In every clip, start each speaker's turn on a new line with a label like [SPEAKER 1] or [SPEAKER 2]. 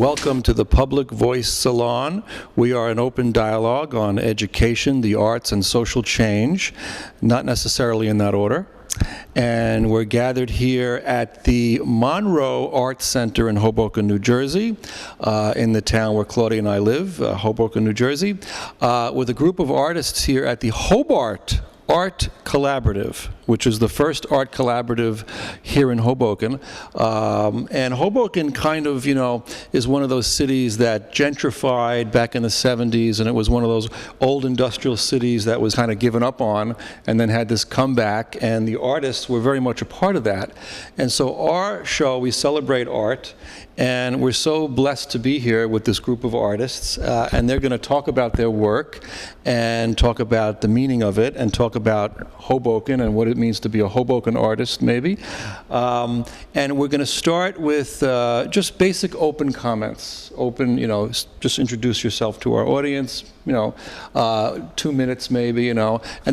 [SPEAKER 1] Welcome to the Public Voice Salon. We are an open dialogue on education, the arts, and social change, not necessarily in that order. And we're gathered here at the Monroe Arts Center in Hoboken, New Jersey, in the town where Claudia and I live, Hoboken, New Jersey, with a group of artists here at the Hob'art Art Collaborative, which is the first art collaborative here in Hoboken. And Hoboken kind of, is one of those cities that gentrified back in the 70s, and it was one of those old industrial cities that was kind of given up on, and then had this comeback, and the artists were very much a part of that. And so our show, we celebrate art, and we're so blessed to be here with this group of artists, and they're going to talk about their work, and talk about the meaning of it, and talk about Hoboken and what it means to be a Hoboken artist, maybe. And we're going to start with just basic open comments. Open, just introduce yourself to our audience, 2 minutes maybe, and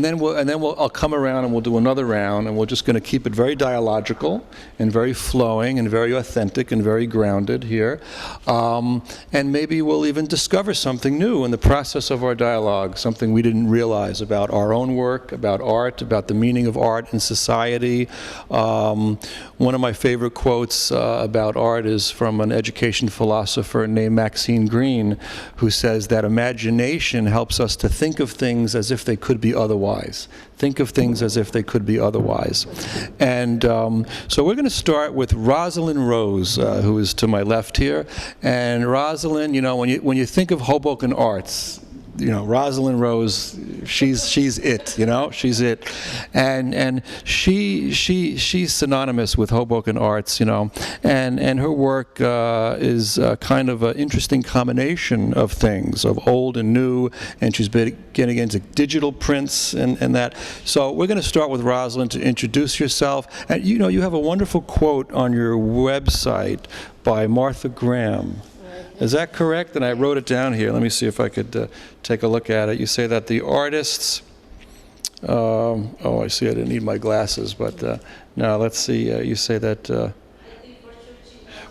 [SPEAKER 1] then I'll come around and we'll do another round, and we're just going to keep it very dialogical and very flowing and very authentic and very grounded here. And maybe we'll even discover something new in the process of our dialogue, something we didn't realize about our own work, about art, about the meaning of art in society. One of my favorite quotes about art is from an education philosopher named Maxine Green, who says that imagination helps us to think of things as if they could be otherwise. Think of things as if they could be otherwise. And so we're going to start with Rosalind Rose, who is to my left here. And Rosalind, when you think of Hoboken arts, Rosalind Rose, she's it, she's it, and she's synonymous with Hoboken arts, and her work is kind of an interesting combination of things, of old and new, and she's been getting into digital prints and that. So we're going to start with Rosalind to introduce yourself, and you have a wonderful quote on your website by Martha Graham. Is that correct? And I wrote it down here. Let me see if I could take a look at it. You say that the artists, I see I didn't need my glasses, but no, let's see. You say that,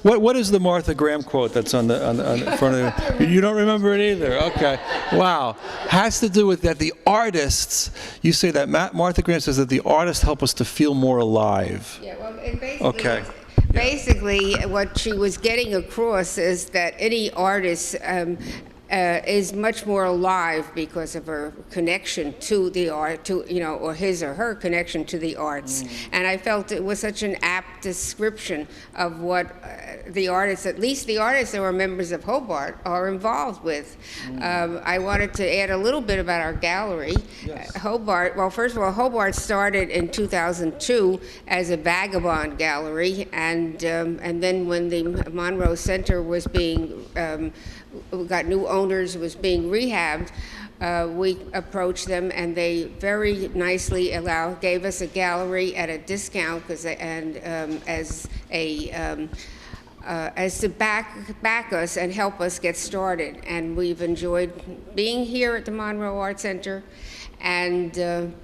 [SPEAKER 1] what is the Martha Graham quote that's on the front of you? You don't remember it either? Okay. Wow. Has to do with that the artists, you say that Martha Graham says that the artists help us to feel more alive.
[SPEAKER 2] Yeah, well, and basically,
[SPEAKER 1] okay.
[SPEAKER 2] Basically, what she was getting across is that any artist is much more alive because of her connection to the art, or his or her connection to the arts. And I felt it was such an apt description of what the artists, at least the artists that were members of Hob'art, are involved with. I wanted to add a little bit about our gallery. Yes. Hob'art, well, first of all, Hob'art started in 2002 as a vagabond gallery, and then when the Monroe Center was being got new owners, was being rehabbed, we approached them, and they very nicely gave us a gallery at a discount, as to back us and help us get started. And we've enjoyed being here at the Monroe Art Center. And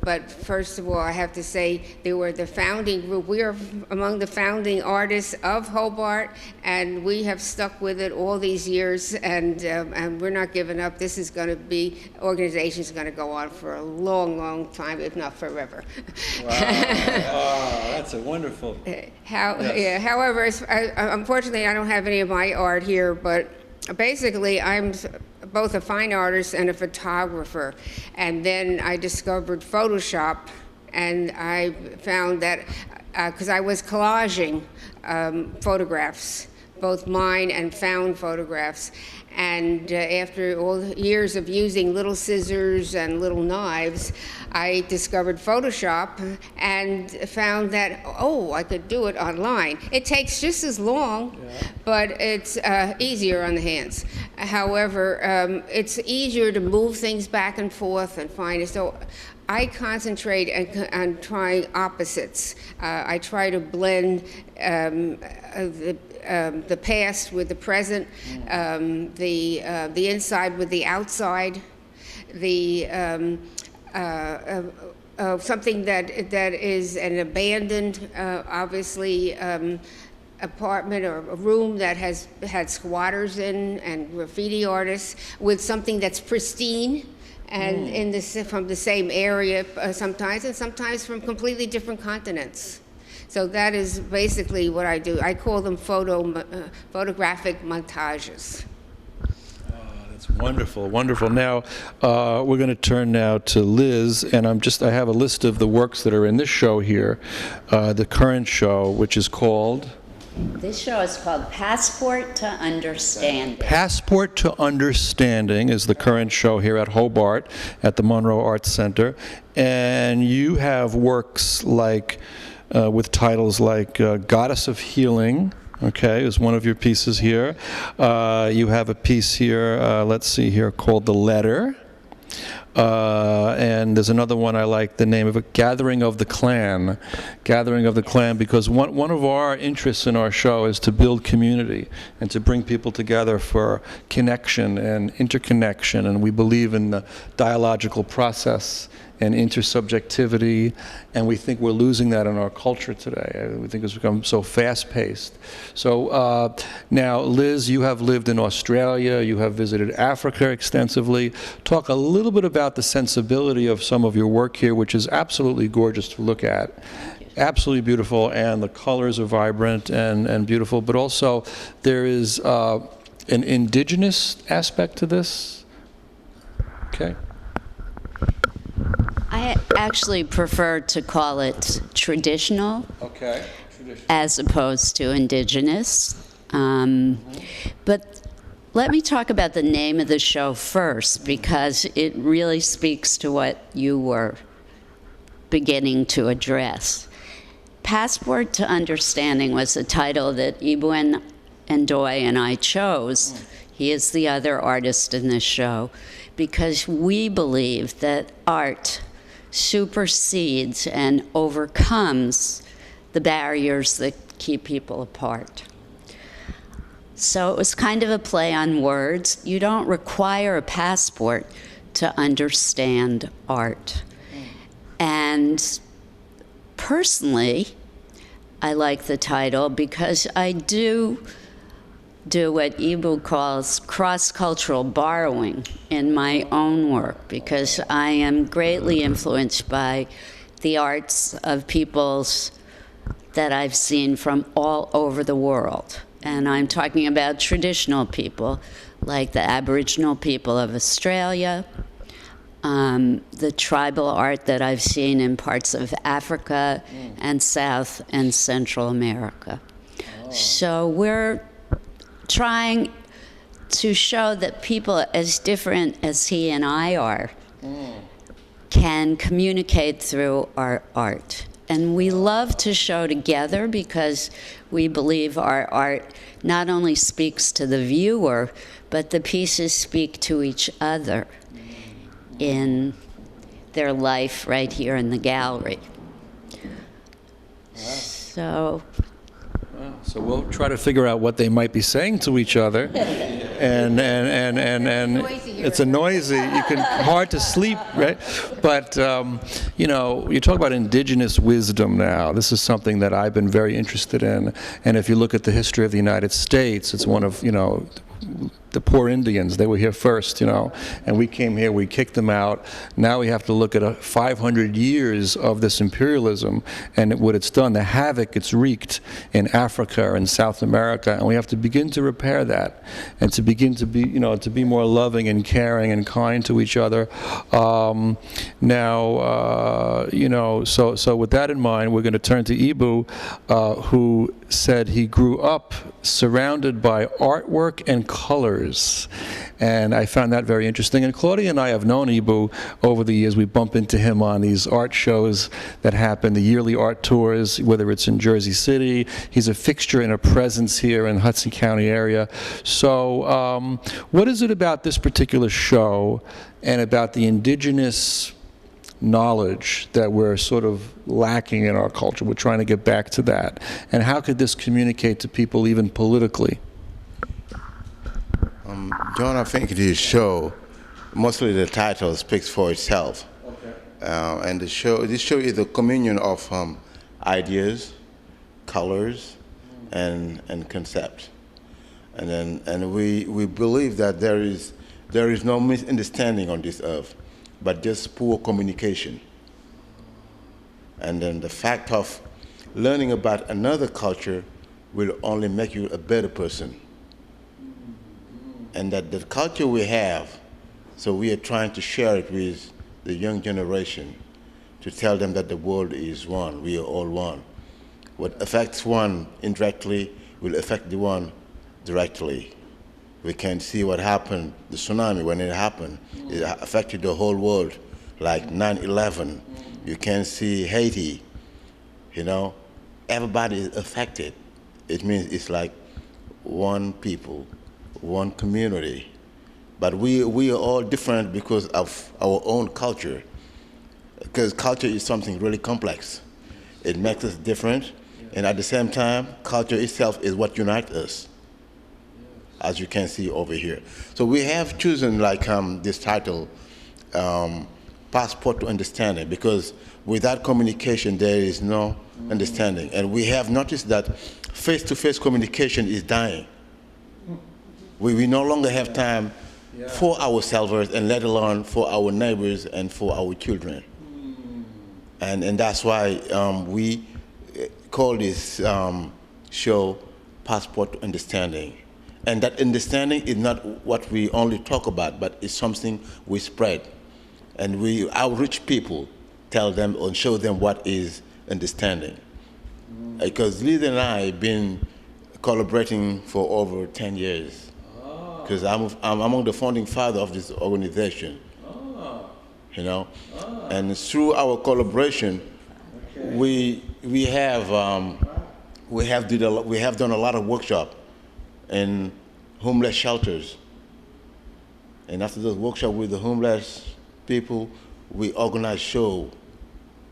[SPEAKER 2] but first of all, I have to say they were the founding group. We are among the founding artists of Hob'art, and we have stuck with it all these years, and we're not giving up. This is going to be, organization's going to go on for a long, long time, if not forever.
[SPEAKER 1] Wow, that's a wonderful.
[SPEAKER 2] Yeah. However, unfortunately, I don't have any of my art here, but basically, I'm both a fine artist and a photographer. And then I discovered Photoshop, and I found that, because I was collaging photographs, both mine and found photographs. And after all years of using little scissors and little knives, I discovered Photoshop and found that, I could do it online. It takes just as long, but it's easier on the hands. However, it's easier to move things back and forth and find it. So I concentrate on trying opposites. I try to blend the past with the present, the inside with the outside, something that is an abandoned, obviously, apartment or a room that has had squatters in and graffiti artists with something that's pristine and from the same area sometimes, and sometimes from completely different continents. So that is basically what I do. I call them photographic montages.
[SPEAKER 1] That's wonderful, wonderful. Now, we're going to turn now to Liz, and I have a list of the works that are in this show here, the current show, which is called?
[SPEAKER 3] This show is called Passport to Understanding.
[SPEAKER 1] Passport to Understanding is the current show here at Hob'art at the Monroe Arts Center. And you have works like, with titles like Goddess of Healing, okay, is one of your pieces here. You have a piece here, let's see here, called The Letter. And there's another one I like the name of it, Gathering of the Clan. Gathering of the Clan, because one of our interests in our show is to build community and to bring people together for connection and interconnection, and we believe in the dialogical process and intersubjectivity, and we think we're losing that in our culture today. We think it's become so fast-paced. So now, Liz, you have lived in Australia, you have visited Africa extensively. Talk a little bit about the sensibility of some of your work here, which is absolutely gorgeous to look at. Absolutely beautiful, and the colors are vibrant and beautiful, but also there is an indigenous aspect to this. Okay.
[SPEAKER 3] I actually prefer to call it traditional.
[SPEAKER 1] Okay. Traditional.
[SPEAKER 3] As opposed to indigenous. But let me talk about the name of the show first, because it really speaks to what you were beginning to address. Passport to Understanding was a title that Ibu Ndoye and I chose. He is the other artist in this show, because we believe that art supersedes and overcomes the barriers that keep people apart. So it was kind of a play on words. You don't require a passport to understand art. And personally, I like the title because I do what Ibu calls cross-cultural borrowing in my own work, because I am greatly influenced by the arts of peoples that I've seen from all over the world. And I'm talking about traditional people, like the Aboriginal people of Australia, the tribal art that I've seen in parts of Africa and South and Central America. So we're trying to show that people as different as he and I are can communicate through our art. And we love to show together because we believe our art not only speaks to the viewer, but the pieces speak to each other in their life right here in the gallery.
[SPEAKER 1] So we'll try to figure out what they might be saying to each other, and it's a noisy. You can hard to sleep, right? But you know, you talk about indigenous wisdom now. This is something that I've been very interested in, and if you look at the history of the United States, it's one of the poor Indians. They were here first, and we came here, we kicked them out. Now we have to look at 500 years of this imperialism and what it's done, the havoc it's wreaked in Africa and South America, and we have to begin to repair that and to begin to be, to be more loving and caring and kind to each other. So with that in mind, we're going to turn to Ibu, who said he grew up surrounded by artwork and colors. And I found that very interesting. And Claudia and I have known Ibu over the years. We bump into him on these art shows that happen, the yearly art tours, whether it's in Jersey City. He's a fixture and a presence here in Hudson County area. So what is it about this particular show and about the indigenous knowledge that we're sort of lacking in our culture? We're trying to get back to that. And how could this communicate to people even politically?
[SPEAKER 4] John, I think this show, mostly the title speaks for itself.
[SPEAKER 1] Okay.
[SPEAKER 4] And this show is a communion of ideas, colors, and concept. And we believe that there is no misunderstanding on this earth, but just poor communication. And then the fact of learning about another culture will only make you a better person. And that the culture we have, so we are trying to share it with the young generation to tell them that the world is one, we are all one. What affects one indirectly will affect the one directly. We can see what happened, the tsunami, when it happened, it affected the whole world, like 9/11. You can see Haiti, you know, everybody is affected. It means it's like one people, one community. But we are all different because of our own culture. Because culture is something really complex. It makes us different, and at the same time, culture itself is what unites us, as you can see over here. So we have chosen like this title, Passport to Understanding, because without communication, there is no understanding. And we have noticed that face-to-face communication is dying. We no longer have time for ourselves, and let alone for our neighbors and for our children. And that's why we call this show Passport to Understanding. And that understanding is not what we only talk about, but it's something we spread. And we outreach people, tell them and show them what is understanding. Because Liz and I have been collaborating for over 10 years. Because I'm among the founding fathers of this organization. You know, and through our collaboration, we have done a lot of workshop in homeless shelters, and after those workshops with the homeless people, we organize show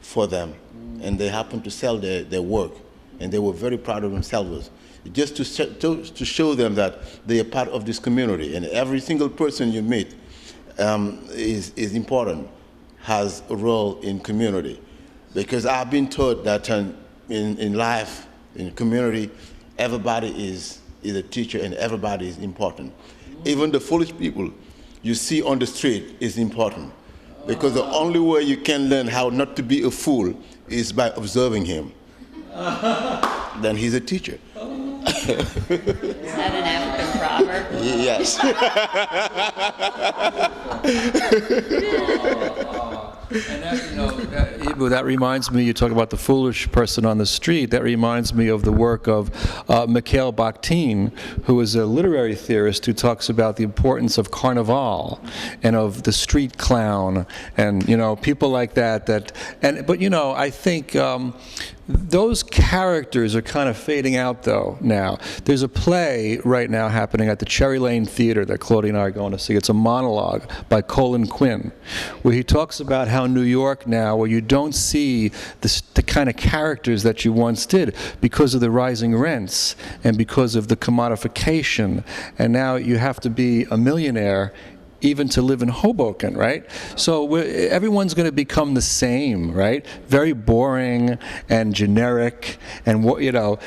[SPEAKER 4] for them, and they happened to sell their work, and they were very proud of themselves, just to show them that they are part of this community, and every single person you meet is important, has a role in community. Because I've been taught that in life, in community, everybody is a teacher and everybody is important. Even the foolish people you see on the street is important. Because the only way you can learn how not to be a fool is by observing him. Then he's a teacher.
[SPEAKER 3] Is that an African proverb?
[SPEAKER 4] Yes.
[SPEAKER 1] And that, that reminds me, you talk about the foolish person on the street, that reminds me of the work of Mikhail Bakhtin, who is a literary theorist who talks about the importance of carnival and of the street clown and, people like that. But, I think those characters are kind of fading out, though, now. There's a play right now happening at the Cherry Lane Theater that Claudia and I are going to see. It's a monologue by Colin Quinn, where he talks about how New York now, where you don't see the kind of characters that you once did because of the rising rents and because of the commodification, and now you have to be a millionaire even to live in Hoboken, right? So everyone's going to become the same, right? Very boring and generic, and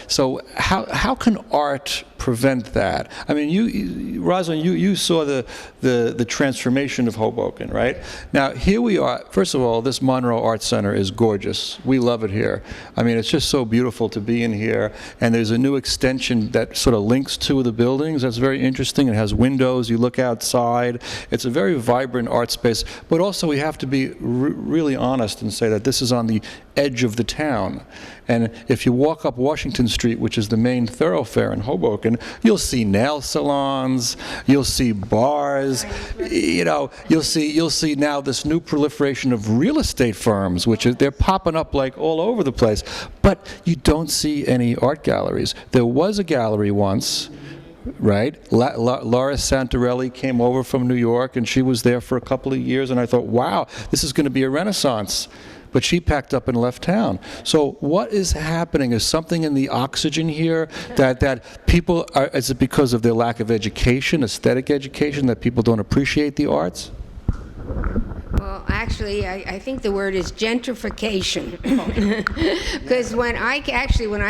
[SPEAKER 1] So how can art prevent that? I mean, Rosalind, you saw the transformation of Hoboken, right? Now here we are. First of all, this Monroe Art Center is gorgeous. We love it here. I mean, it's just so beautiful to be in here. And there's a new extension that sort of links to the buildings. That's very interesting. It has windows. You look outside. It's a very vibrant art space, but also we have to be really honest and say that this is on the edge of the town. And if you walk up Washington Street, which is the main thoroughfare in Hoboken, you'll see nail salons, you'll see bars, you'll see now this new proliferation of real estate firms, which they're popping up like all over the place. But you don't see any art galleries. There was a gallery once, right? Laura Santarelli came over from New York, and she was there for a couple of years, and I thought, wow, this is going to be a renaissance. But she packed up and left town. So what is happening? Is something in the oxygen here that people are, is it because of their lack of education, aesthetic education, that people don't appreciate the arts?
[SPEAKER 2] Well, actually, I think the word is gentrification. Because when I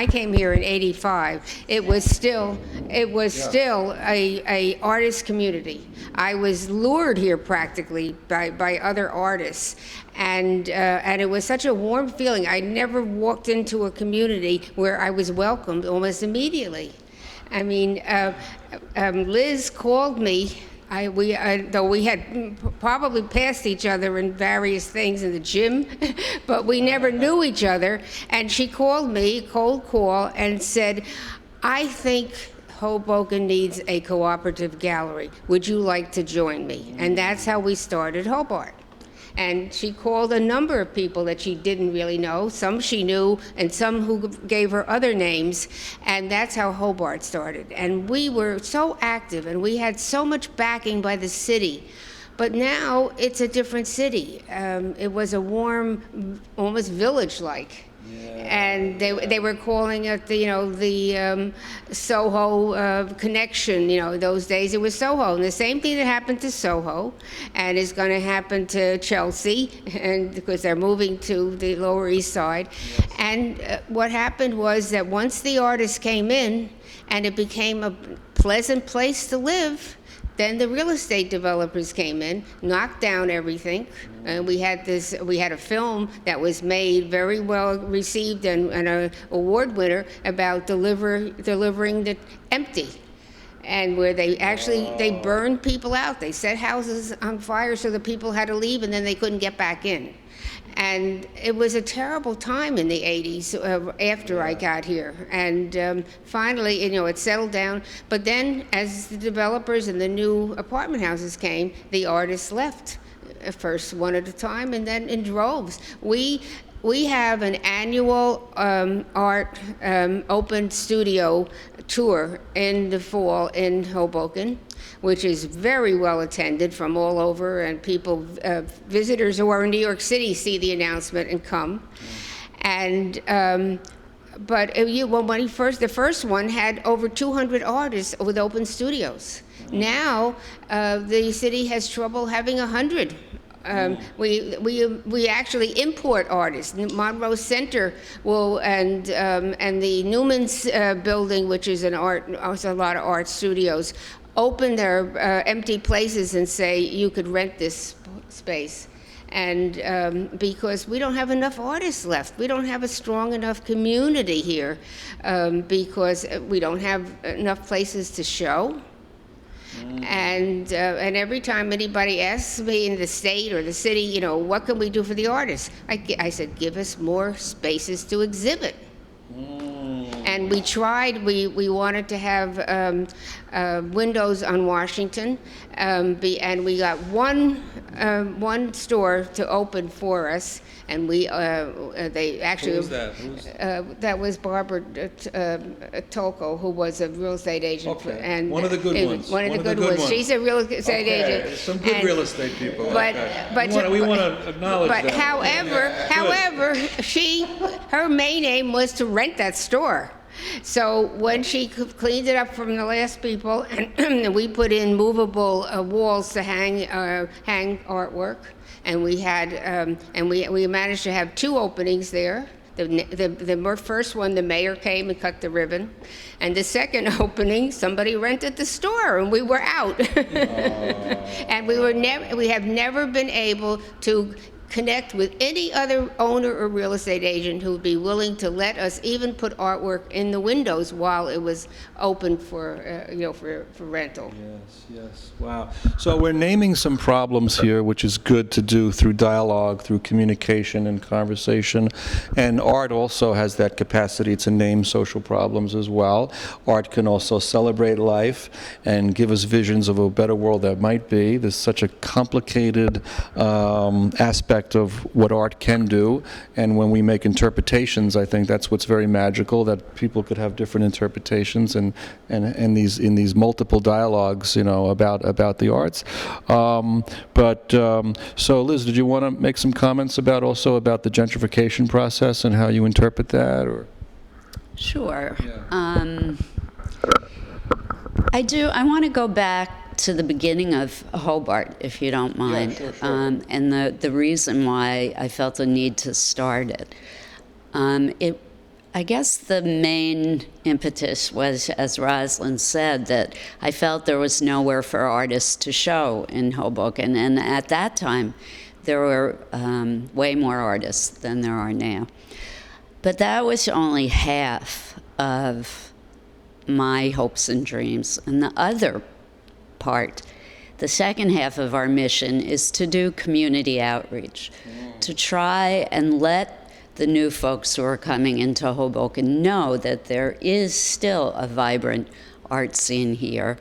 [SPEAKER 2] came here in '85, it was still a artist community. I was lured here practically by other artists, and it was such a warm feeling. I never walked into a community where I was welcomed almost immediately. I mean, Liz called me. Though we had probably passed each other in various things in the gym, but we never knew each other. And she called me, cold call, and said, "I think Hoboken needs a cooperative gallery. Would you like to join me?" And that's how we started Hob'art. And she called a number of people that she didn't really know, some she knew, and some who gave her other names, and that's how Hob'art started. And we were so active, and we had so much backing by the city. But now it's a different city. It was a warm, almost village-like. And they were calling it the Soho connection. Those days it was Soho, and the same thing that happened to Soho, and is going to happen to Chelsea, and because they're moving to the Lower East Side. Yes. And what happened was that once the artists came in, and it became a pleasant place to live, then the real estate developers came in, knocked down everything, and we had a film that was made, very well received, and an award winner about delivering the empty, and where they burned people out. They set houses on fire so the people had to leave, and then they couldn't get back in. And it was a terrible time in the '80s after I got here. And finally, it settled down. But then, as the developers and the new apartment houses came, the artists left, first one at a time, and then in droves. We have an annual art open studio tour in the fall in Hoboken, which is very well attended from all over, and visitors who are in New York City see the announcement and come. And the first one had over 200 artists with open studios. Now the city has trouble having 100. We actually import artists. Monroe Center and the Newman's building, which is also a lot of art studios, open their empty places and say you could rent this space. And because we don't have enough artists left, we don't have a strong enough community here, because we don't have enough places to show. And every time anybody asks me in the state or the city, what can we do for the artists? I said, give us more spaces to exhibit. And we tried. We wanted to have windows on Washington, and we got one store to open for us, and they actually.
[SPEAKER 1] Who was that?
[SPEAKER 2] That was Barbara Tolko, who was a real estate agent.
[SPEAKER 1] Okay.
[SPEAKER 2] And
[SPEAKER 1] one of the good ones.
[SPEAKER 2] One of the good ones. She's a real estate agent.
[SPEAKER 1] Some good real estate people.
[SPEAKER 2] But
[SPEAKER 1] we want to acknowledge
[SPEAKER 2] but
[SPEAKER 1] that.
[SPEAKER 2] however, her main aim was to rent that store. So when she cleaned it up from the last people, and we put in movable walls to hang artwork, and we had we managed to have 2 openings there. The first one, the mayor came and cut the ribbon, and the second opening, somebody rented the store, and we were out. And we have never been able to connect with any other owner or real estate agent who would be willing to let us even put artwork in the windows while it was open for rental.
[SPEAKER 1] Yes. Wow. So we're naming some problems here, which is good to do through dialogue, through communication and conversation. And art also has that capacity to name social problems as well. Art can also celebrate life and give us visions of a better world that might be. There's such a complicated aspect of what art can do, and when we make interpretations, I think that's what's very magical, that people could have different interpretations and in these multiple dialogues, about the arts. So Liz, did you want to make some comments about the gentrification process and how you interpret that, or?
[SPEAKER 3] Sure.
[SPEAKER 1] Yeah.
[SPEAKER 3] I want to go back back to the beginning of Hob'art, if you don't mind,
[SPEAKER 1] sure.
[SPEAKER 3] and the reason why I felt the need to start it. I guess the main impetus was, as Rosalind said, that I felt there was nowhere for artists to show in Hoboken, and at that time, there were way more artists than there are now. But that was only half of my hopes and dreams. And the other part, the second half of our mission, is to do community outreach, to try and let the new folks who are coming into Hoboken know that there is still a vibrant art scene here.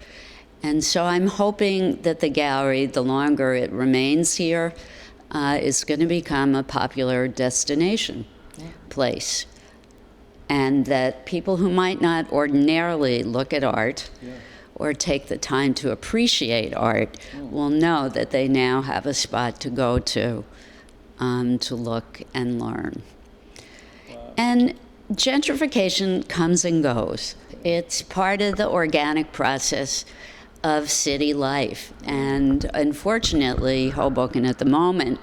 [SPEAKER 3] And so I'm hoping that the gallery, the longer it remains here, is going to become a popular destination place. And that people who might not ordinarily look at art or take the time to appreciate art will know that they now have a spot to go to look and learn. And gentrification comes and goes. It's part of the organic process of city life. And unfortunately, Hoboken at the moment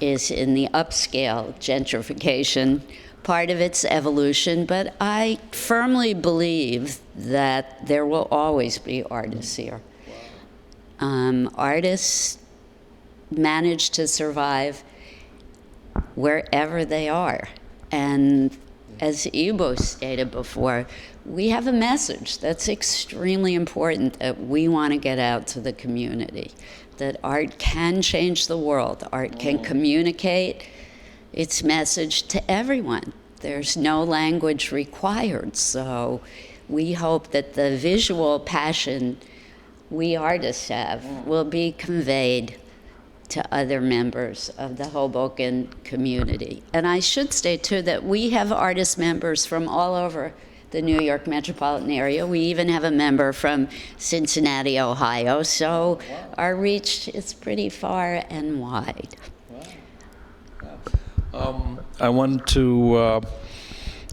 [SPEAKER 3] is in the upscale gentrification part of its evolution, but I firmly believe that there will always be artists here. Artists manage to survive wherever they are. And as Ibo stated before, we have a message that's extremely important that we want to get out to the community, that art can change the world. Art can communicate its message to everyone. There's no language required. So we hope that the visual passion we artists have will be conveyed to other members of the Hoboken community. And I should say, too, that we have artist members from all over the New York metropolitan area. We even have a member from Cincinnati, Ohio. So our reach is pretty far and wide.
[SPEAKER 1] I want to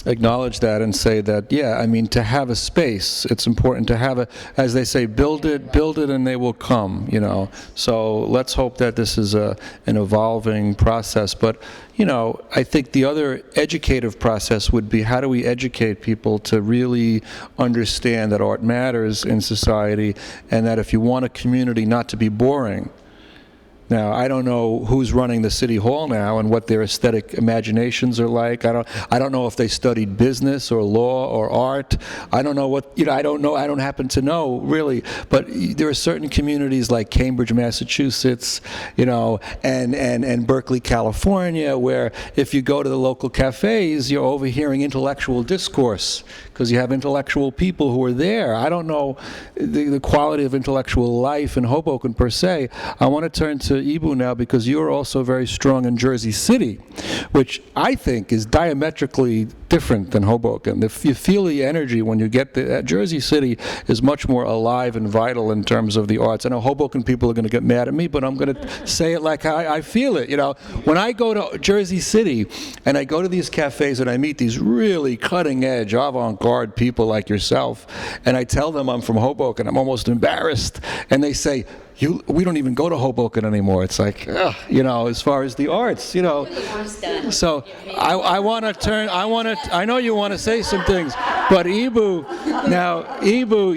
[SPEAKER 1] acknowledge that and say that, yeah, I mean, to have a space, it's important to have a, as they say, build it, and they will come, you know. So let's hope that this is an evolving process. But, you know, I think the other educative process would be, how do we educate people to really understand that art matters in society, and that if you want a community not to be boring. Now, I don't know who's running the city hall now and what their aesthetic imaginations are like. I don't know if they studied business or law or art. I don't know what, you know, I don't happen to know, really. But there are certain communities like Cambridge, Massachusetts, you know, and Berkeley, California, where if you go to the local cafes, you're overhearing intellectual discourse because you have intellectual people who are there. I don't know the quality of intellectual life in Hoboken per se. I want to turn to Ibu now, because you're also very strong in Jersey City, which I think is diametrically different than Hoboken. If you feel the energy when you get there, Jersey City is much more alive and vital in terms of the arts. I know Hoboken people are going to get mad at me, but I'm going to say it like I feel it. You know, when I go to Jersey City and I go to these cafes and I meet these really cutting-edge, avant-garde people like yourself, and I tell them I'm from Hoboken, I'm almost embarrassed, and they say, we don't even go to Hoboken anymore. It's like, you know, as far as the arts, you know. So I want to turn, I know you want to say some things, but Ibu,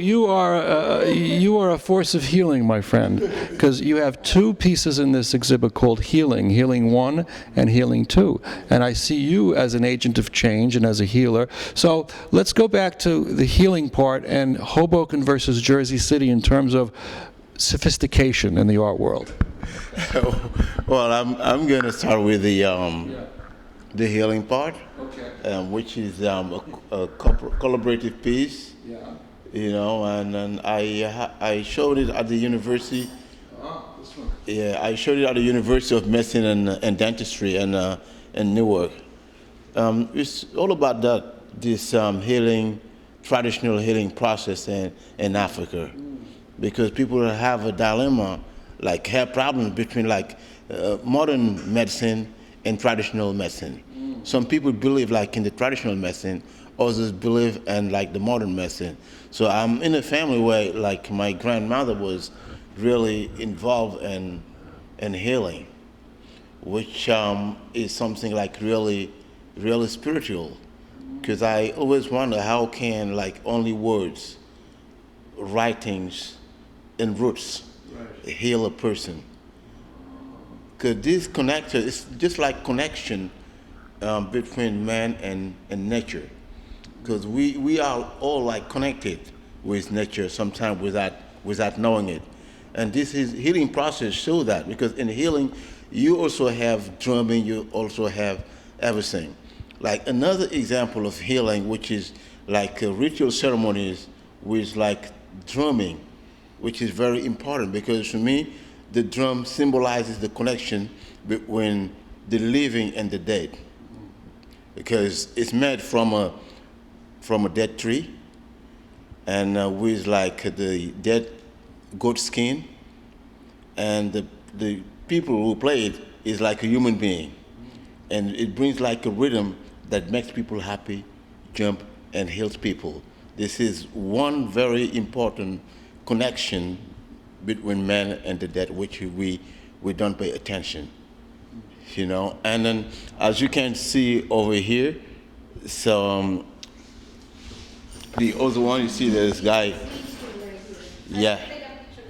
[SPEAKER 1] you are a force of healing, my friend, because you have two pieces in this exhibit called Healing, Healing 1 and Healing 2. And I see you as an agent of change and as a healer. So let's go back to the healing part and Hoboken versus Jersey City in terms of sophistication in the art world.
[SPEAKER 4] Well, I'm going to start with the healing part, which is a collaborative piece. Yeah. You know, and I showed it at the university. This one. Yeah, I showed it at the University of Medicine and Dentistry in Newark. It's all about this healing, traditional healing process in Africa. Because people have a dilemma, like have problems between like modern medicine and traditional medicine. Some people believe like in the traditional medicine, others believe in like the modern medicine. So I'm in a family where like my grandmother was really involved in healing, which is something like really spiritual. Because I always wonder how can like only words, writings, and roots heal a person. Because this connector is just like connection between man and nature. Because we are all like connected with nature sometimes without knowing it. And this is healing process show that, because in healing you also have drumming, you also have everything. Like another example of healing, which is like ritual ceremonies with like drumming, which is very important because for me, the drum symbolizes the connection between the living and the dead, because it's made from a dead tree, and with like the dead goat skin, and the people who play it is like a human being, and it brings like a rhythm that makes people happy, jump, and heals people. This is one very important connection between man and the dead, which we don't pay attention, you know. And then, as you can see over here, so the other one, you see this guy, yeah.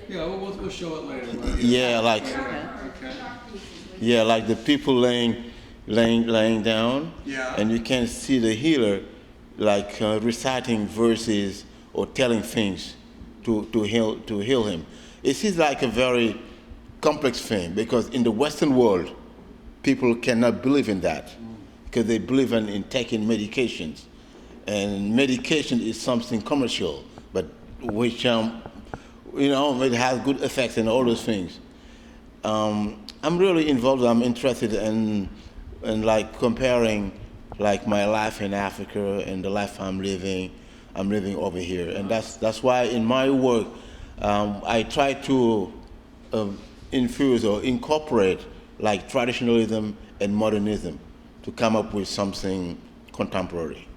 [SPEAKER 1] Yeah, we'll show it later.
[SPEAKER 4] Yeah, like, yeah, like the people laying down,
[SPEAKER 1] Yeah.
[SPEAKER 4] and you can see the healer like reciting verses or telling things to heal him. It is like a very complex thing, because in the Western world, people cannot believe in that because they believe in taking medications, and medication is something commercial, but which you know, it has good effects and all those things. I'm really involved. I'm interested in like comparing like my life in Africa and the life I'm living over here, and that's why in my work I try to infuse or incorporate like traditionalism and modernism to come up with something contemporary.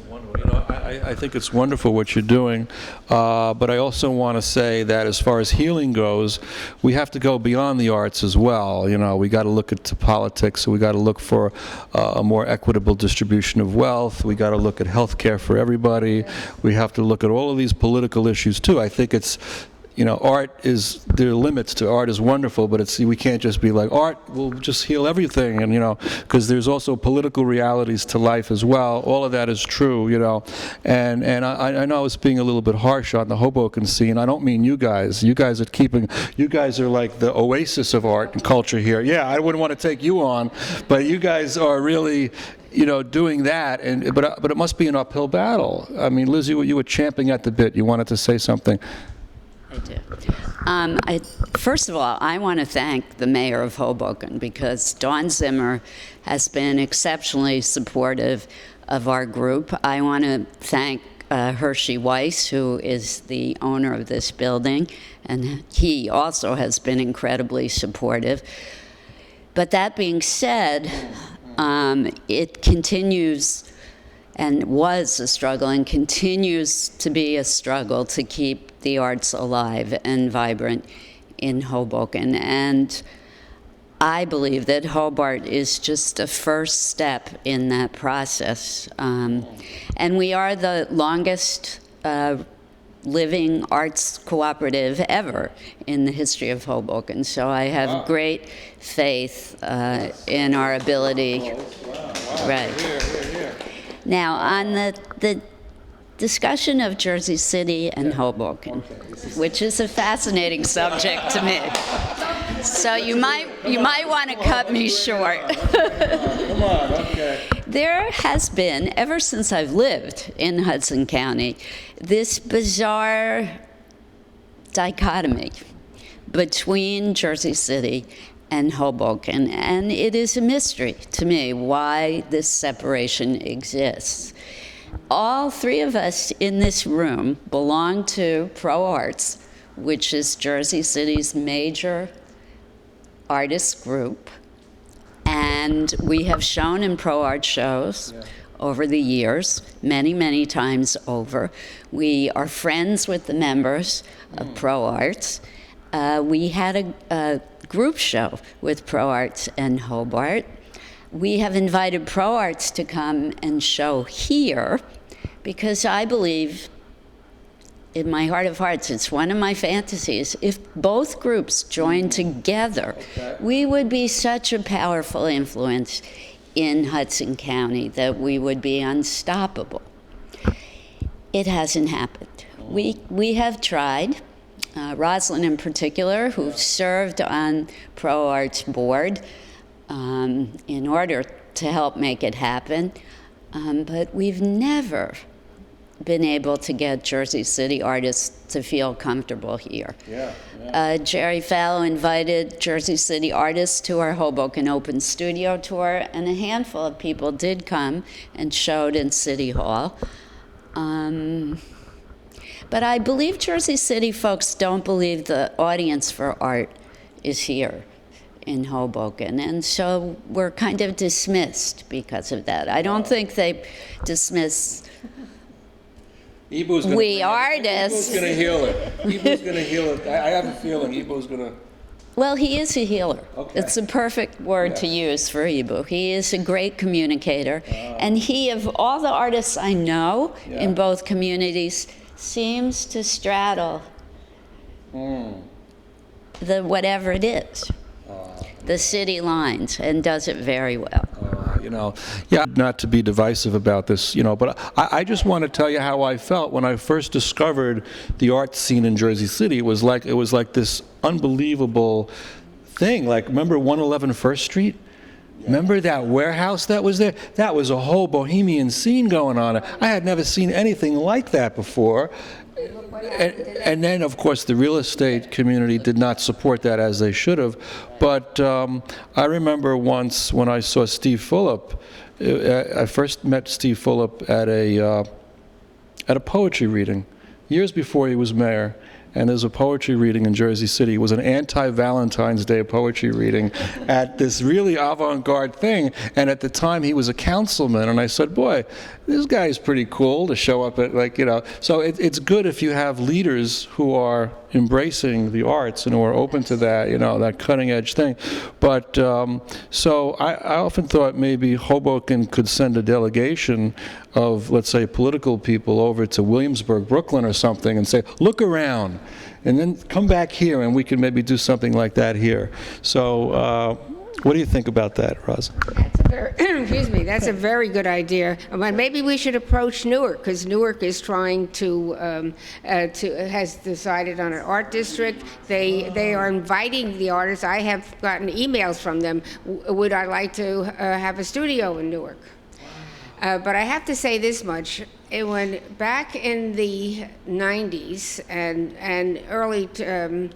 [SPEAKER 1] Wonderful. You know, I think it's wonderful what you're doing, but I also want to say that as far as healing goes, we have to go beyond the arts as well. You know, we got to look at politics. We got to look for a more equitable distribution of wealth. We got to look at health care for everybody. We have to look at all of these political issues too. I think it's, you know, there are limits to art. Is wonderful, but we can't just be like, art will just heal everything, and you know, because there's also political realities to life as well. All of that is true, you know, and I know I was being a little bit harsh on the Hoboken scene. I don't mean you guys. You guys are like the oasis of art and culture here. Yeah, I wouldn't want to take you on, but you guys are really, you know, doing that, but it must be an uphill battle. I mean, Liz, you were champing at the bit. You wanted to say something.
[SPEAKER 3] I do. First of all, I want to thank the mayor of Hoboken, because Dawn Zimmer has been exceptionally supportive of our group. I want to thank Hershey Weiss, who is the owner of this building, and he also has been incredibly supportive. But that being said, it continues and was a struggle and continues to be a struggle to keep the arts alive and vibrant in Hoboken. And I believe that Hob'art is just a first step in that process. And we are the longest living arts cooperative ever in the history of Hoboken. So I have great faith in our ability. Right. Now, on the discussion of Jersey City and Hoboken, which is a fascinating subject to me. So you might want to cut me short.
[SPEAKER 4] Come on, okay.
[SPEAKER 3] There has been, ever since I've lived in Hudson County, this bizarre dichotomy between Jersey City and Hoboken, and it is a mystery to me why this separation exists. All three of us in this room belong to Pro Arts, which is Jersey City's major artist group, and we have shown in Pro Art shows over the years, many, many times over. We are friends with the members of Pro Arts. We had a group show with Pro Arts and Hob'art. We have invited Pro Arts to come and show here because I believe, in my heart of hearts, it's one of my fantasies. If both groups joined together, we would be such a powerful influence in Hudson County that we would be unstoppable. It hasn't happened. We have tried. Rosalind in particular, who served on Pro Arts board in order to help make it happen, but we've never been able to get Jersey City artists to feel comfortable here. Jerry Fallow invited Jersey City artists to our Hoboken Open Studio tour, and a handful of people did come and showed in City Hall. But I believe Jersey City folks don't believe the audience for art is here in Hoboken, and so we're kind of dismissed because of that. I don't think they dismiss we artists.
[SPEAKER 1] Ibo's going to heal it. Ibo's going to heal it. I have a feeling Ibo's going to...
[SPEAKER 3] Well, he is a healer.
[SPEAKER 1] Okay.
[SPEAKER 3] It's a perfect word to use for Ibo. He is a great communicator, and he, of all the artists I know in both communities, seems to straddle the whatever it is, the city lines, and does it very well.
[SPEAKER 1] Not to be divisive about this, but I just want to tell you how I felt when I first discovered the art scene in Jersey City. It was like this unbelievable thing. Like, remember 111 First Street? Remember that warehouse that was there? That was a whole bohemian scene going on. I had never seen anything like that before. And then, of course, the real estate community did not support that as they should have. But I remember once when I saw Steve Fulop, I first met Steve Fulop at a poetry reading, years before he was mayor. And there's a poetry reading in Jersey City. It was an anti-Valentine's Day poetry reading at this really avant-garde thing. And at the time, he was a councilman. And I said, boy, this guy's pretty cool to show up at, So it's good if you have leaders who are embracing the arts and who are open to that, that cutting-edge thing. But so I often thought maybe Hoboken could send a delegation of, let's say, political people over to Williamsburg, Brooklyn or something and say, look around, and then come back here and we can maybe do something like that here. So what do you think about that, Roz?
[SPEAKER 2] Excuse me, that's a very good idea. But maybe we should approach Newark, because Newark is trying has decided on an art district. They are inviting the artists. I have gotten emails from them. Would I like to have a studio in Newark? But I have to say this much. When back in the 90s and early 2000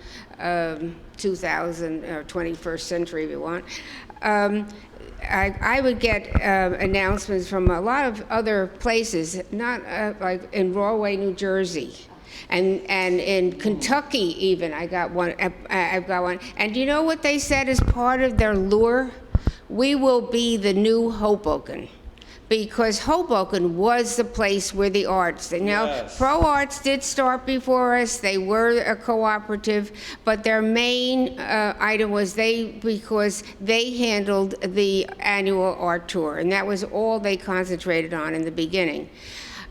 [SPEAKER 2] or 21st century, if you want, I would get announcements from a lot of other places, not like in Rahway, New Jersey. And in Kentucky even, I've got one. And you know what they said as part of their lure? We will be the new Hoboken. Because Hoboken was the place where the arts. Now, Pro Arts did start before us. They were a cooperative, but their main item was because they handled the annual art tour, and that was all they concentrated on in the beginning.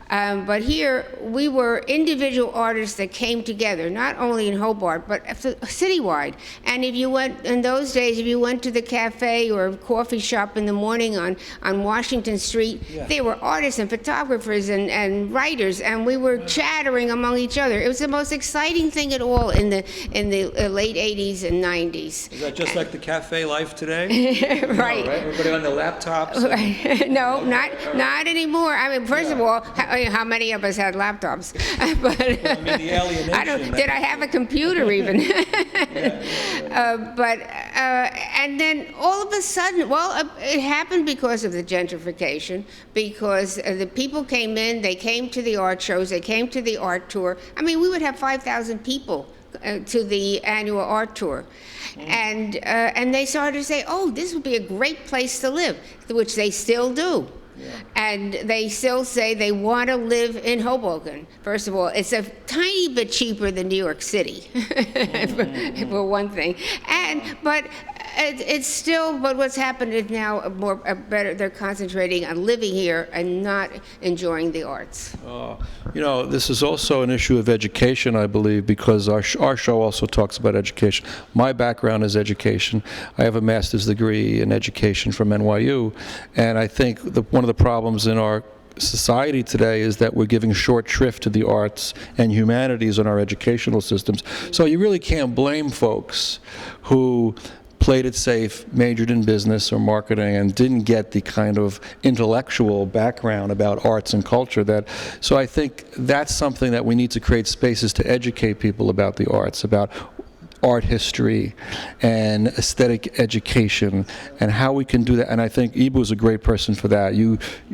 [SPEAKER 2] But here, we were individual artists that came together, not only in Hob'art, but citywide. And if you went, in those days, if you went to the cafe or coffee shop in the morning on Washington Street, there were artists and photographers and writers, and we were chattering among each other. It was the most exciting thing at all in the late 80s and 90s.
[SPEAKER 1] Is that just like the cafe life today?
[SPEAKER 2] Right.
[SPEAKER 1] Everybody on their laptops?
[SPEAKER 2] No, not anymore. I mean, first of all, how many of us had laptops? But
[SPEAKER 1] I mean, the alienation.
[SPEAKER 2] did I have a computer even? And then all of a sudden, it happened because of the gentrification, because the people came in, they came to the art shows, they came to the art tour. I mean, we would have 5,000 people to the annual art tour. And they started to say, oh, this would be a great place to live, which they still do. And they still say they want to live in Hoboken. First of all, it's a tiny bit cheaper than New York City, for one thing. But it's still, but what's happened is now better. They're concentrating on living here and not enjoying the arts.
[SPEAKER 1] This is also an issue of education, I believe, because our show also talks about education. My background is education. I have a master's degree in education from NYU, and I think one of the problems in our society today is that we're giving short shrift to the arts and humanities in our educational systems. So you really can't blame folks who played it safe, majored in business or marketing, and didn't get the kind of intellectual background about arts and culture so I think that's something that we need to create spaces to educate people about the arts, about art history and aesthetic education and how we can do that. And I think Ibu is a great person for that.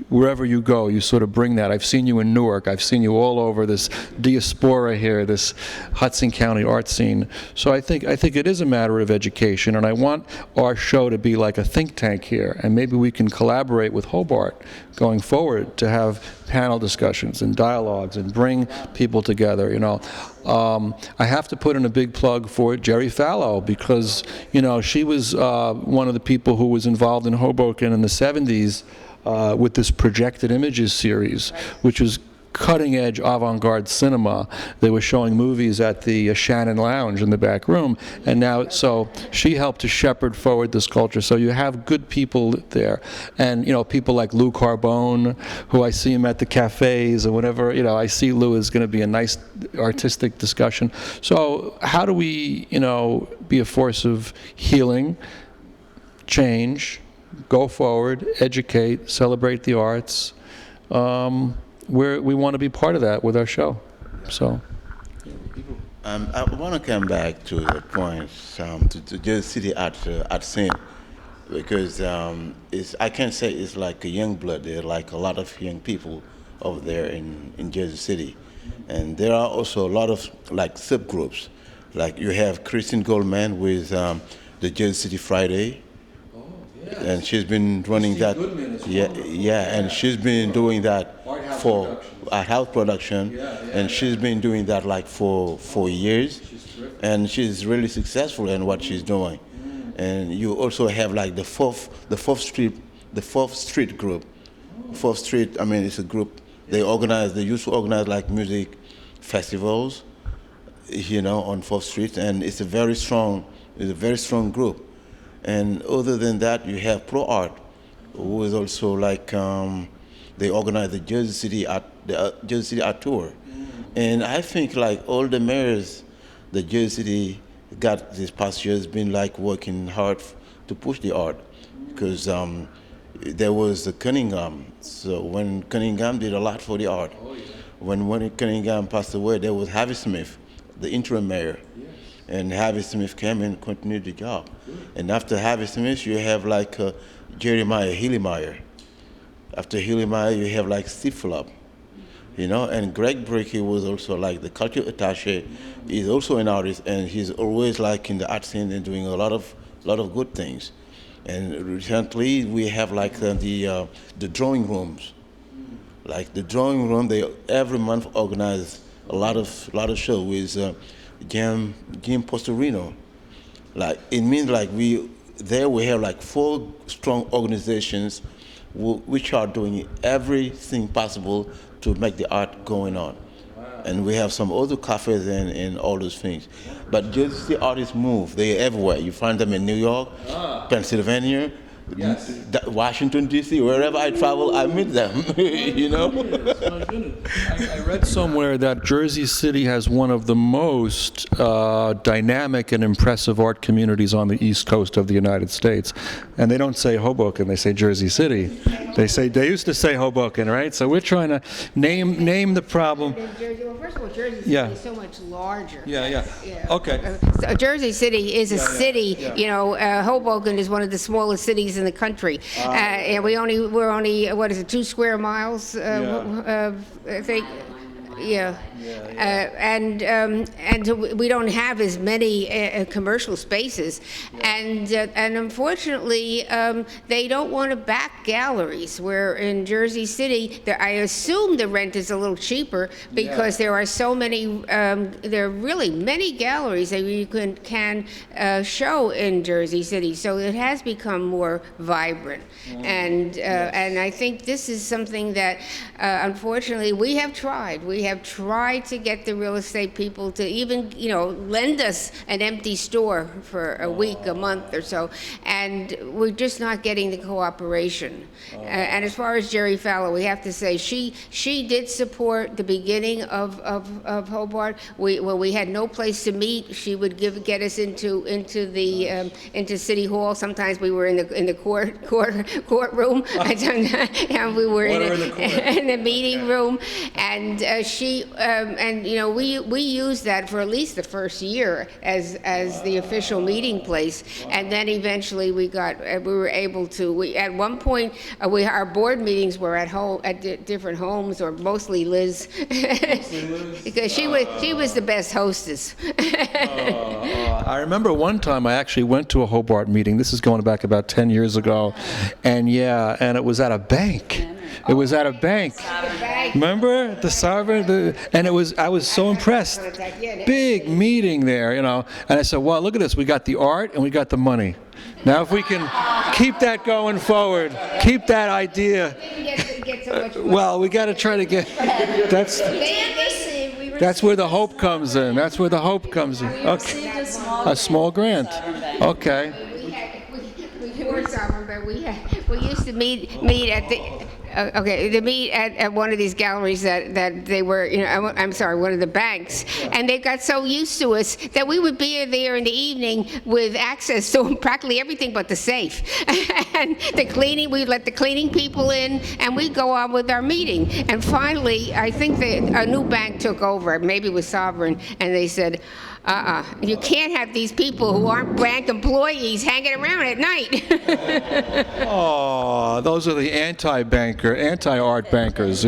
[SPEAKER 1] Wherever you go, you sort of bring that. I've seen you in Newark. I've seen you all over this diaspora here, this Hudson County art scene. So I think it is a matter of education, and I want our show to be like a think tank here, and maybe we can collaborate with Hob'art going forward to have panel discussions and dialogues and bring people together. I have to put in a big plug for Jerry Fallow, because she was one of the people who was involved in Hoboken in the 70s with this Projected Images series, which was cutting-edge avant-garde cinema. They were showing movies at the Shannon Lounge in the back room, and now, so she helped to shepherd forward this culture. So you have good people there, and people like Lou Carbone, who I see him at the cafes or whatever. I see Lou is going to be a nice artistic discussion. So how do we, be a force of healing, change, go forward, educate, celebrate the arts? We want to be part of that with our show. So,
[SPEAKER 4] I want to come back to the point to Jersey City art scene, because I can't say it's like a young blood. There are like a lot of young people over there in Jersey City, and there are also a lot of like subgroups. Like you have Kristen Goldman with the Jersey City Friday. And she's been running that. And she's been doing that for a house production, and she's been doing that like for years, and she's really successful in what she's doing. And you also have like the fourth Street group. Fourth Street, I mean, it's a group. They used to organize like music festivals, on Fourth Street, and it's a very strong group. And other than that, you have Pro Art, who is also like they organize the Jersey City Art Tour, and I think like all the mayors, the Jersey City got this past year has been like working hard to push the art, because there was the Cunningham. So when Cunningham did a lot for the art, when Cunningham passed away, there was Harvey Smith, the interim mayor. And Harvey Smith came and continued the job. And after Harvey Smith, you have like Jeremiah Hillimeyer. After Hillimeyer, you have like Steve Phillip, and Greg Brickey was also like the culture attaché. He's also an artist, and he's always like in the art scene and doing a lot of good things. And recently, we have like the drawing rooms. Like the drawing room, they every month organize a lot of shows with Jim Postorino. Like it means like we have like 4 strong organizations which are doing everything possible to make the art going on. And we have some other cafes and all those things. But just the artists move. They're everywhere. You find them in New York, Pennsylvania, Washington, D.C., wherever I travel, I meet them,
[SPEAKER 1] I read somewhere that Jersey City has one of the most dynamic and impressive art communities on the East Coast of the United States. And they don't say Hoboken, they say Jersey City. They used to say Hoboken, right? So we're trying to name the problem.
[SPEAKER 2] Well, first of all, Jersey City is so much larger.
[SPEAKER 1] Okay.
[SPEAKER 2] So Jersey City is a city. Hoboken is one of the smallest cities in the country. And we're only 2 square miles. I think. yeah. And we don't have as many commercial spaces, and unfortunately, they don't want to back galleries. Where in Jersey City, I assume the rent is a little cheaper because there are so many. There are really many galleries that you can show in Jersey City, so it has become more vibrant. And I think this is something that, unfortunately, we have tried. We have tried to get the real estate people to even, lend us an empty store for a week, a month or so, and we're just not getting the cooperation. And as far as Jerry Fowler, we have to say she did support the beginning of Hob'art. When we had no place to meet, she would get us into City Hall. Sometimes we were in the courtroom, and we were in the meeting room, and we used that for at least the first year as the official meeting place, and then eventually we were able to. At one point our board meetings were at home at different homes, or mostly Liz, because she was the best hostess.
[SPEAKER 1] I remember one time I actually went to a Hob'art meeting. This is going back about 10 years ago, and it was at a bank. It was at a bank. Remember the sovereign? And I was so impressed. Big meeting there, And I said, "Well, look at this. We got the art and we got the money. Now, if we can keep that going forward, keep that idea. Well, we got to try to get. That's where the hope comes in. That's where the hope comes in. Okay. A small grant. Okay.
[SPEAKER 2] We were sovereign, but we used to meet at the. To meet at one of these galleries that they were, I'm sorry, one of the banks, and they got so used to us that we would be there in the evening with access to practically everything but the safe. And the cleaning, we'd let the cleaning people in, and we'd go on with our meeting. And finally, I think a new bank took over, maybe it was Sovereign, and they said, you can't have these people who aren't bank employees hanging around at night.
[SPEAKER 1] Oh, those are the anti-art bankers,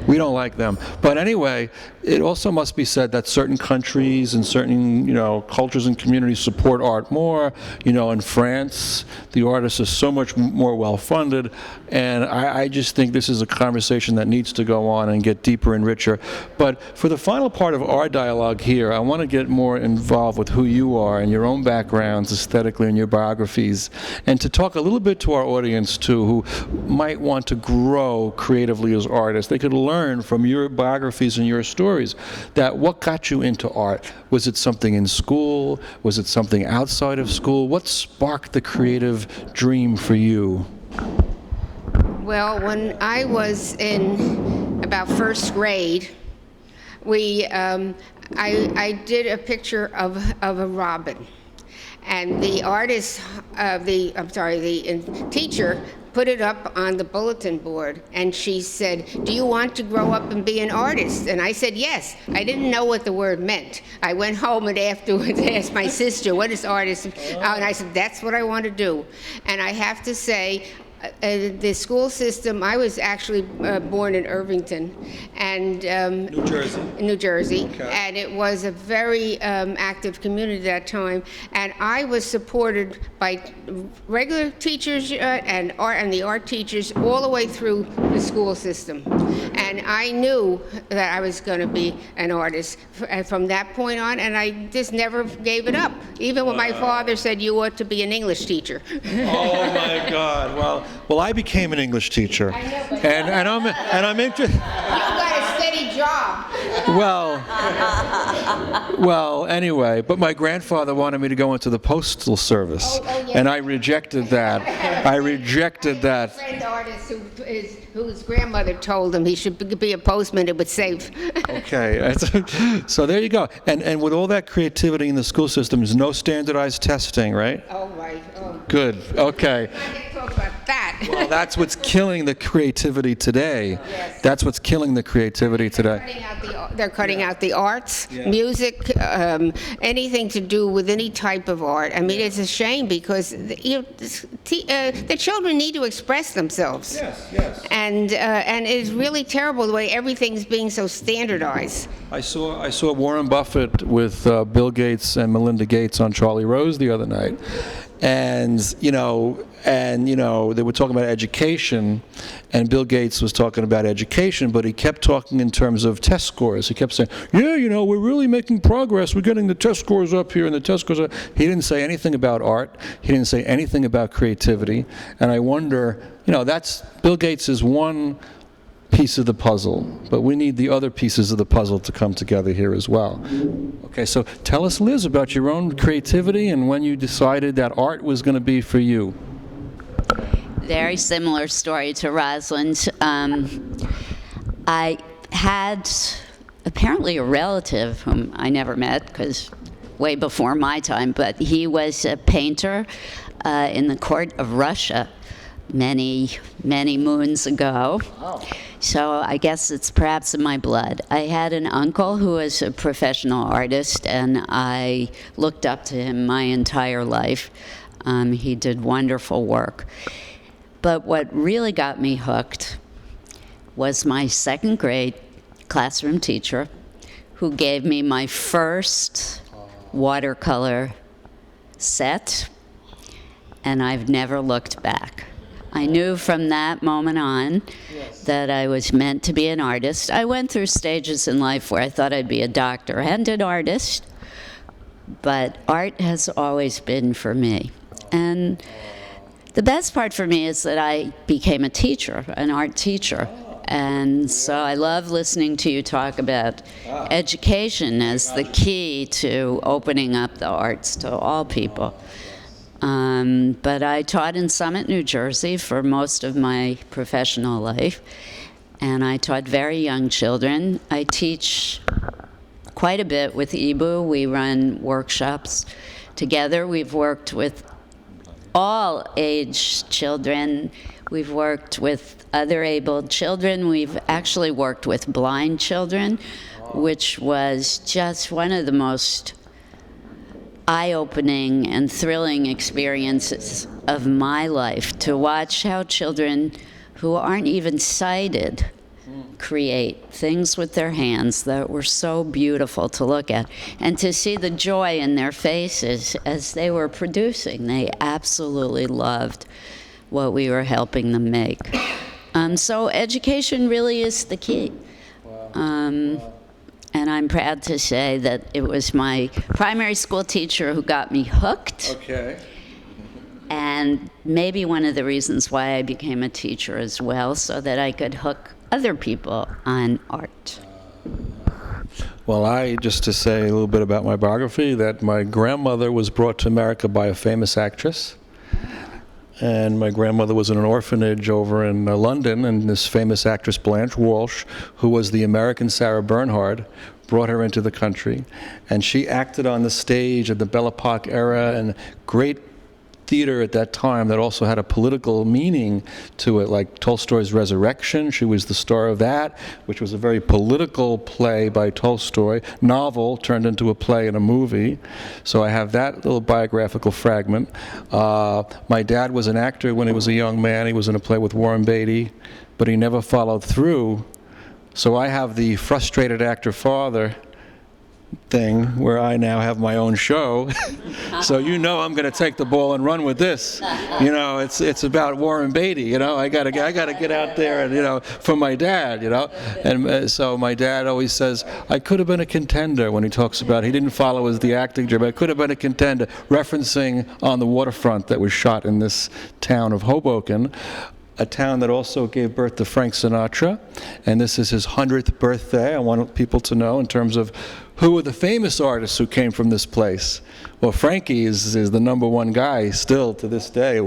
[SPEAKER 1] We don't like them. But anyway, it also must be said that certain countries and certain, cultures and communities support art more. In France, the artists are so much more well-funded. And I just think this is a conversation that needs to go on and get deeper and richer. But for the final part of our dialogue here, I want to get more involved with who you are and your own backgrounds aesthetically and your biographies, and to talk a little bit to our audience too, who might want to grow creatively as artists. They could learn from your biographies and your stories that what got you into art. Was it something in school? Was it something outside of school? What sparked the creative dream for you?
[SPEAKER 2] Well, when I was in about first grade, I did a picture of a robin, and the teacher put it up on the bulletin board, and she said, "Do you want to grow up and be an artist?" And I said, "Yes." I didn't know what the word meant. I went home and afterwards asked my sister, "What is artist?" And I said, "That's what I want to do." And I have to say, the school system, I was actually born in Irvington, and New Jersey, okay. And it was a very active community at that time, and I was supported by regular teachers and the art teachers all the way through the school system, and I knew that I was going to be an artist from that point on, and I just never gave it up, even when my father said, "You ought to be an English teacher."
[SPEAKER 1] Oh my God! Well, I became an English teacher, and I'm interested.
[SPEAKER 2] You got a steady job.
[SPEAKER 1] Well, anyway, but my grandfather wanted me to go into the postal service, and I rejected that. I rejected that.
[SPEAKER 2] A friend artist whose grandmother told him he should be a postman. It would save.
[SPEAKER 1] Okay, so there you go. And with all that creativity in the school system, there's no standardized testing, right?
[SPEAKER 2] Oh, right. Oh.
[SPEAKER 1] Good. Okay.
[SPEAKER 2] talk about that.
[SPEAKER 1] Well, that's what's killing the creativity today.
[SPEAKER 2] Yes.
[SPEAKER 1] That's what's killing the creativity today.
[SPEAKER 2] They're cutting out the arts,
[SPEAKER 1] Yeah.
[SPEAKER 2] music, anything to do with any type of art. I mean, it's a shame because the children need to express themselves.
[SPEAKER 1] Yes.
[SPEAKER 2] And it's really terrible the way everything's being so standardized.
[SPEAKER 1] I saw Warren Buffett with Bill Gates and Melinda Gates on Charlie Rose the other night, and they were talking about education, and Bill Gates was talking about education, but he kept talking in terms of test scores. He kept saying, "Yeah, we're really making progress. We're getting the test scores up here, and the test scores up." He didn't say anything about art. He didn't say anything about creativity, and I wonder, that's Bill Gates is one piece of the puzzle, but we need the other pieces of the puzzle to come together here as well. Okay, so tell us, Liz, about your own creativity and when you decided that art was going to be for you.
[SPEAKER 3] Very similar story to Rosalind's. I had apparently a relative whom I never met because way before my time, but he was a painter in the court of Russia many moons ago. So I guess it's perhaps in my blood. I had an uncle who was a professional artist, and I looked up to him my entire life. He did wonderful work. But what really got me hooked was my second grade classroom teacher who gave me my first watercolor set, and I've never looked back. I knew from that moment on that I was meant to be an artist. I went through stages in life where I thought I'd be a doctor and an artist, but art has always been for me. And the best part for me is that I became a teacher, an art teacher. And so I love listening to you talk about education as the key to opening up the arts to all people. But I taught in Summit, New Jersey for most of my professional life, and I taught very young children. I teach quite a bit with Ibu. We run workshops together. We've worked with all age children. We've worked with other abled children. We've actually worked with blind children, which was just one of the most eye-opening and thrilling experiences of my life, to watch how children who aren't even sighted create things with their hands that were so beautiful to look at, and to see the joy in their faces as they were producing. They absolutely loved what we were helping them make. So education really is the key. And I'm proud to say that it was my primary school teacher who got me hooked.
[SPEAKER 1] Okay.
[SPEAKER 3] And maybe one of the reasons why I became a teacher as well, so that I could hook other people on art.
[SPEAKER 1] Well, just to say a little bit about my biography, that my grandmother was brought to America by a famous actress. And my grandmother was in an orphanage over in London, and this famous actress, Blanche Walsh, who was the American Sarah Bernhardt, brought her into the country. And she acted on the stage at the Belle Epoque era, and great theater at that time that also had a political meaning to it, like Tolstoy's Resurrection. She was the star of that, which was a very political play by Tolstoy, novel turned into a play and a movie. So I have that little biographical fragment. My dad was an actor when he was a young man. He was in a play with Warren Beatty, but he never followed through. So I have the frustrated actor father thing where I now have my own show. So I'm going to take the ball and run with this. It's about Warren Beatty. I got to get out there and for my dad. And so my dad always says I could have been a contender when he talks about he didn't follow as the acting job. I could have been a contender, referencing On the Waterfront that was shot in this town of Hoboken, a town that also gave birth to Frank Sinatra, and this is his 100th birthday. I want people to know in terms of who are the famous artists who came from this place. Well, Frankie is the number one guy still to this day.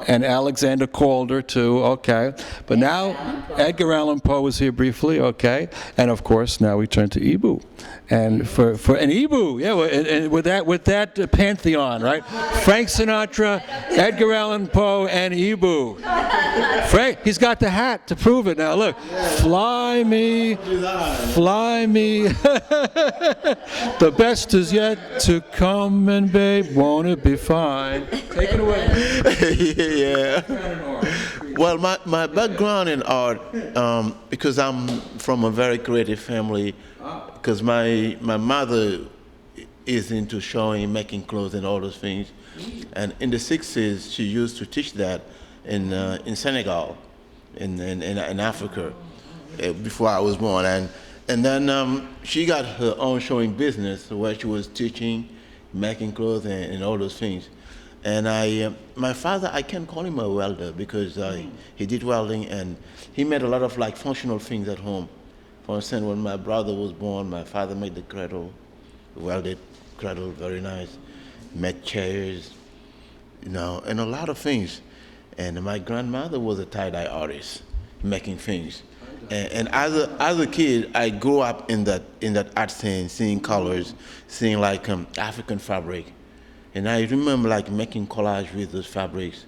[SPEAKER 1] And Alexander Calder, too, okay. But now, Edgar Allan Poe is here briefly, okay. And of course, now we turn to Ibu. And for an Ibu, yeah, and with that pantheon, right? Frank Sinatra, Edgar Allan Poe, and Ibu. Frank, he's got the hat to prove it now. Look, fly me, fly me. The best is yet to come, and babe, won't it be fine? Take it away.
[SPEAKER 4] Yeah. Well, my background in art, because I'm from a very creative family, because my mother is into showing, making clothes and all those things. And in the 60s, she used to teach that in Senegal, in Africa, before I was born. And then she got her own showing business where she was teaching, making clothes and all those things. And my father, I can't call him a welder because he did welding and he made a lot of like functional things at home. For instance, when my brother was born, my father made the cradle, welded cradle, very nice, made chairs, you know, and a lot of things. And my grandmother was a tie-dye artist, making things. And as a kid, I grew up in that art scene, seeing colors, seeing like African fabric. And I remember like making collage with those fabrics,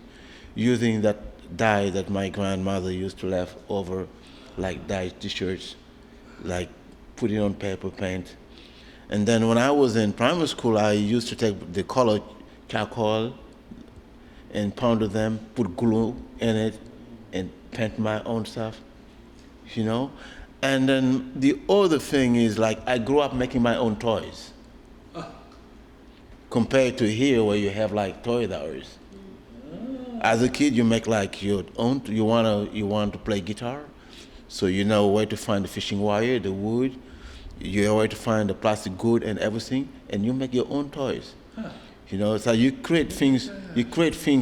[SPEAKER 4] using that dye that my grandmother used to left over, like dye t-shirts, like putting on paper paint. And then when I was in primary school, I used to take the color charcoal and powder them, put glue in it, and paint my own stuff, you know? And then the other thing is like I grew up making my own toys. Compared to here where you have like toy dollars. As a kid, you make like your own, you want to play guitar, so you know where to find the fishing wire, the wood, you know where to find the plastic good and everything, and you make your own toys. You know, so you create things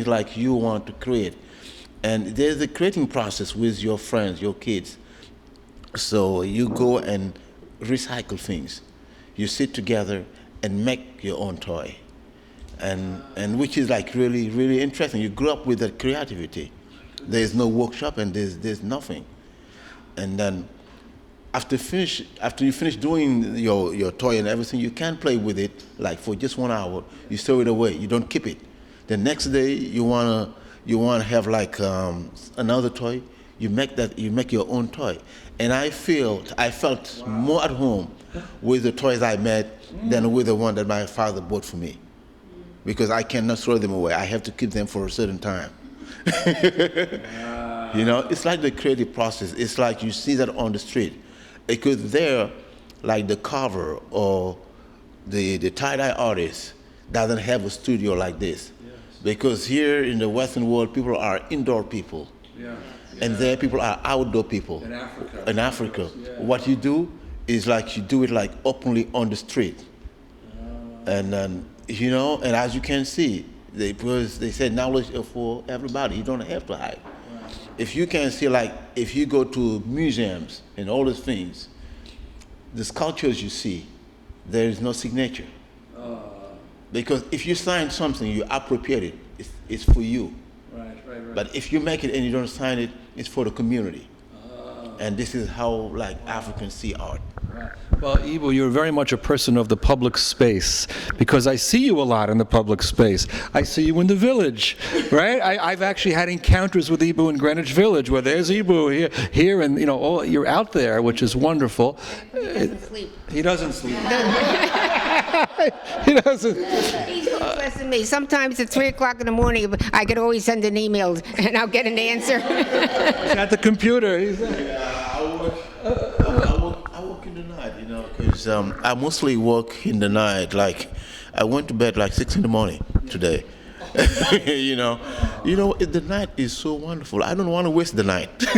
[SPEAKER 4] like you want to create. And there's a creating process with your friends, your kids. So you go and recycle things. You sit together and make your own toy. And which is like really, really interesting. You grew up with that creativity. There's no workshop and there's nothing. And then after you finish doing your toy and everything, you can't play with it like for just 1 hour. You throw it away. You don't keep it. The next day you wanna have like another toy. You make your own toy. And I felt more at home with the toys I made than with the one that my father bought for me, because I cannot throw them away. I have to keep them for a certain time. You know, it's like the creative process. It's like you see that on the street. Because there, like the carver or the tie-dye artist doesn't have a studio like this. Yes. Because here in the Western world, people are indoor people. Yeah. And there people are outdoor people. In Africa. Yeah. What you do is like you do it like openly on the street. And then, you know, and as you can see, because they said knowledge is for everybody. You don't have to hide. Right. If you can see, like, if you go to museums and all those things, the sculptures you see, there is no signature. Because if you sign something, you appropriate it. It's for you. Right. But if you make it and you don't sign it, it's for the community. And this is how, like, Africans see art.
[SPEAKER 1] Well, Ibu, you're very much a person of the public space, because I see you a lot in the public space. I see you in the village, right? I've actually had encounters with Ibu in Greenwich Village, where there's Ibu here, and you know, you're out there, which is wonderful.
[SPEAKER 2] He doesn't sleep.
[SPEAKER 1] He doesn't sleep. He doesn't.
[SPEAKER 2] He's less than me. Sometimes at 3 o'clock in the morning, I could always send an email, and I'll get an answer.
[SPEAKER 1] He's at the computer.
[SPEAKER 4] I work in the night, you know, because I mostly work in the night. Like, I went to bed like 6 in the morning today. you know, the night is so wonderful. I don't want to waste the night. There's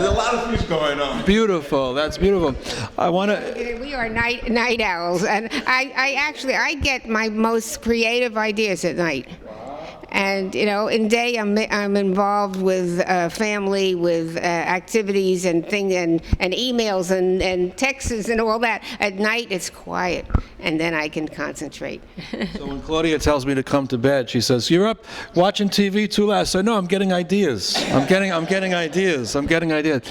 [SPEAKER 4] a lot of things going on.
[SPEAKER 1] Beautiful. That's beautiful. I want to.
[SPEAKER 2] We are night owls, and I get my most creative ideas at night. And, you know, in day I'm involved with family, with activities and emails and texts and all that. At night it's quiet, and then I can concentrate.
[SPEAKER 1] So when Claudia tells me to come to bed, she says, "You're up watching TV too loud." I say, "No, I'm getting ideas. I'm getting ideas. I'm getting ideas."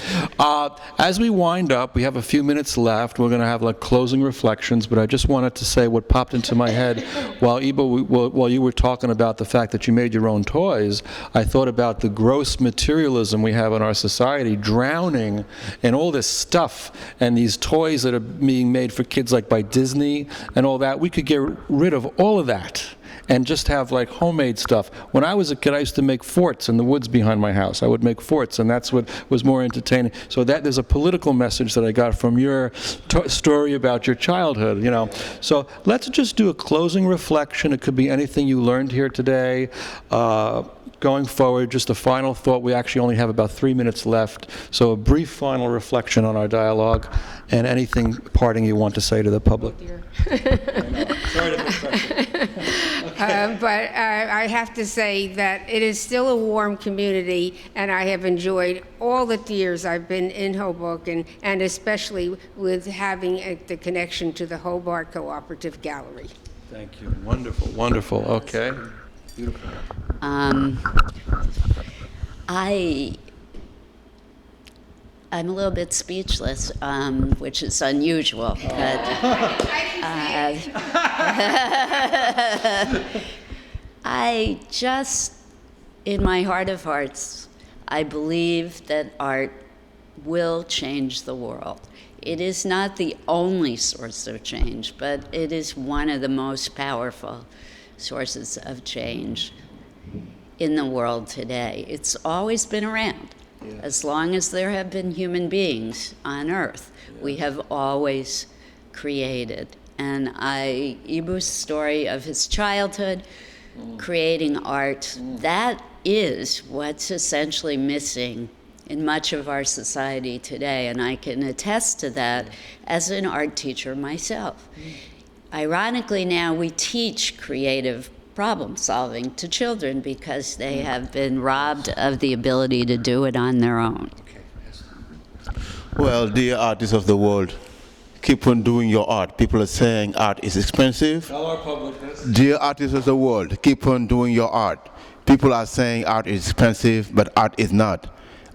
[SPEAKER 1] As we wind up, we have a few minutes left. We're going to have like closing reflections, but I just wanted to say what popped into my head while you were talking about the fact that you made your own toys. I thought about the gross materialism we have in our society, drowning in all this stuff and these toys that are being made for kids like by Disney and all that. We could get rid of all of that and just have like homemade stuff. When I was a kid, I used to make forts in the woods behind my house. I would make forts, and that's what was more entertaining. So there's a political message that I got from your story about your childhood, you know. So let's just do a closing reflection. It could be anything you learned here today. Going forward, just a final thought. We actually only have about 3 minutes left. So a brief final reflection on our dialogue and anything parting you want to say to the public. Sorry to misdirect you.
[SPEAKER 2] But I have to say that it is still a warm community, and I have enjoyed all the years I've been in Hoboken, and especially with having the connection to the Hob'art Cooperative Gallery.
[SPEAKER 1] Thank you. Wonderful, wonderful. Okay. Beautiful.
[SPEAKER 3] I'm a little bit speechless, which is unusual, but I just, in my heart of hearts, I believe that art will change the world. It is not the only source of change, but it is one of the most powerful sources of change in the world today. It's always been around. Yeah. As long as there have been human beings on Earth, we have always created. And Ibu's story of his childhood, creating art, that is what's essentially missing in much of our society today. And I can attest to that as an art teacher myself. Ironically, now we teach creative problem solving to children because they have been robbed of the ability to do it on their own.
[SPEAKER 4] Well, dear artists of the world, keep on doing your art. People are saying art is expensive.
[SPEAKER 1] Tell our public this.
[SPEAKER 4] Dear artists of the world, keep on doing your art. People are saying art is expensive, but art is not.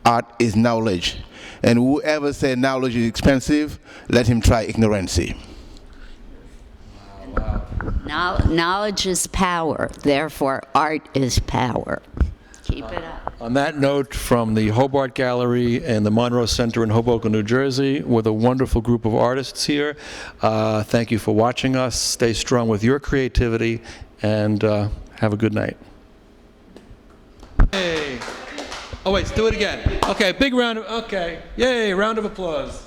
[SPEAKER 4] Art is knowledge. And whoever said knowledge is expensive, let him try ignorancy.
[SPEAKER 3] Knowledge is power, therefore art is power. Keep it up.
[SPEAKER 1] On that note, from the Hob'art Gallery and the Monroe Center in Hoboken, New Jersey, with a wonderful group of artists here, thank you for watching us. Stay strong with your creativity, and have a good night. Hey. Oh wait, let's do it again. Okay, big round of, okay. Yay, round of applause.